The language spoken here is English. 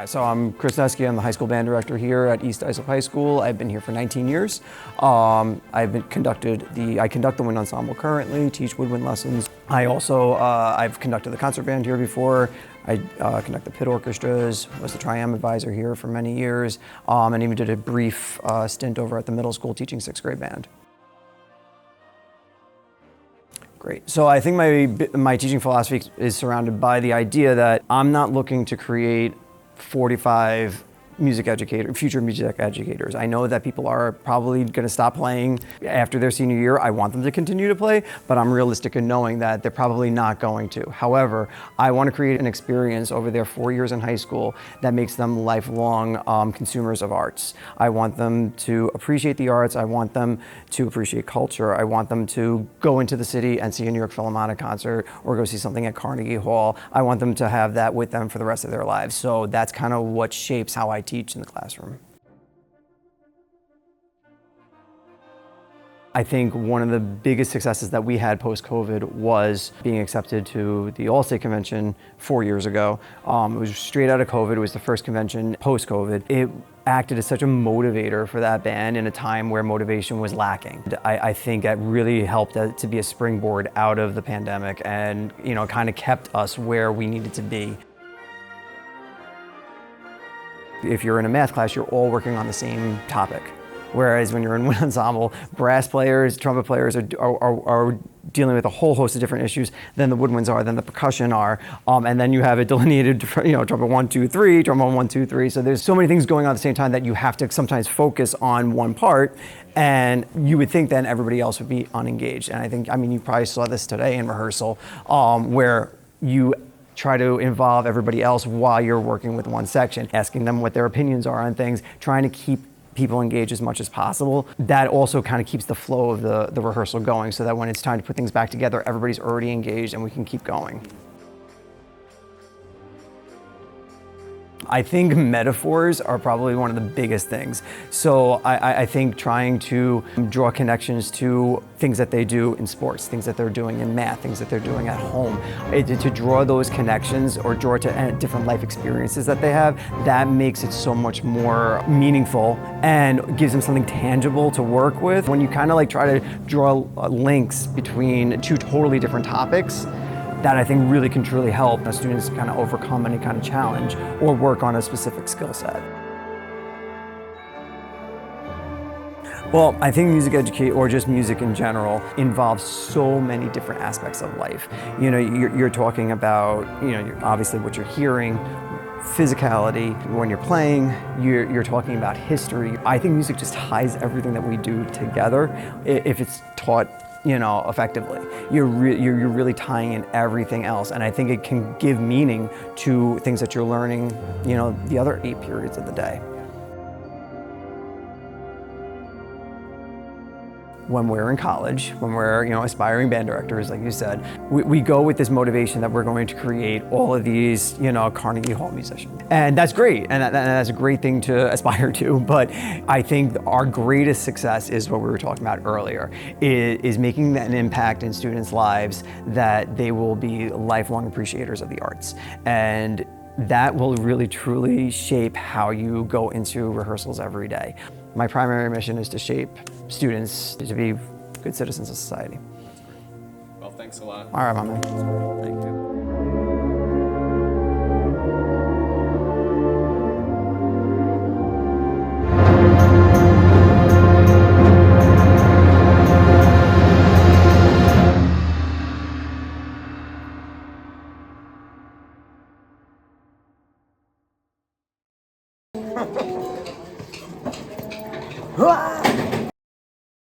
So I'm Chris Neske. I'm the high school band director here at East Islip High School. I've been here for 19 years. I conduct the wind ensemble currently, teach woodwind lessons. I've conducted the concert band here before. I conduct the pit orchestras, was the Tri-Am advisor here for many years, and even did a brief stint over at the middle school teaching 6th grade band. Great. So I think my teaching philosophy is surrounded by the idea that I'm not looking to create 45 future music educators. I know that people are probably going to stop playing after their senior year. I want them to continue to play, but I'm realistic in knowing that they're probably not going to. However, I want to create an experience over their 4 years in high school that makes them lifelong consumers of arts. I want them to appreciate the arts. I want them to appreciate culture. I want them to go into the city and see a New York Philharmonic concert or go see something at Carnegie Hall. I want them to have that with them for the rest of their lives. So that's kind of what shapes how I teach in the classroom. I think one of the biggest successes that we had post-COVID was being accepted to the All-State Convention 4 years ago. It was straight out of COVID. It was the first convention post-COVID. It acted as such a motivator for that band in a time where motivation was lacking. I think that really helped to be a springboard out of the pandemic and, kind of kept us where we needed to be. If you're in a math class, you're all working on the same topic. Whereas when you're in wind ensemble, brass players, trumpet players are dealing with a whole host of different issues than the woodwinds are, than the percussion are. And then you have it delineated, trumpet 1, 2, 3, trombone 1, 2, 3. So there's so many things going on at the same time that you have to sometimes focus on one part. And you would think then everybody else would be unengaged. And you probably saw this today in rehearsal, where you try to involve everybody else while you're working with one section, asking them what their opinions are on things, trying to keep people engaged as much as possible. That also kind of keeps the flow of the rehearsal going so that when it's time to put things back together, everybody's already engaged and we can keep going. I think metaphors are probably one of the biggest things. So I think trying to draw connections to things that they do in sports, things that they're doing in math, things that they're doing at home, to draw those connections or draw to different life experiences that they have, that makes it so much more meaningful and gives them something tangible to work with. When you kind of try to draw links between two totally different topics, that I think really can truly help the students kind of overcome any kind of challenge or work on a specific skill set. Well, I think music education, or just music in general, involves so many different aspects of life. You're talking about, obviously what you're hearing, physicality. When you're playing, you're talking about history. I think music just ties everything that we do together if it's taught effectively. You're really tying in everything else, and I think it can give meaning to things that you're learning, the other 8 periods of the day. When we're in college, when we're aspiring band directors, like you said, we go with this motivation that we're going to create all of these Carnegie Hall musicians. And that's great, and that's a great thing to aspire to, but I think our greatest success is what we were talking about earlier, is making an impact in students' lives that they will be lifelong appreciators of the arts. And that will really truly shape how you go into rehearsals every day. My primary mission is to shape students to be good citizens of society. Well, thanks a lot. All right, my man. Thank you. Ah!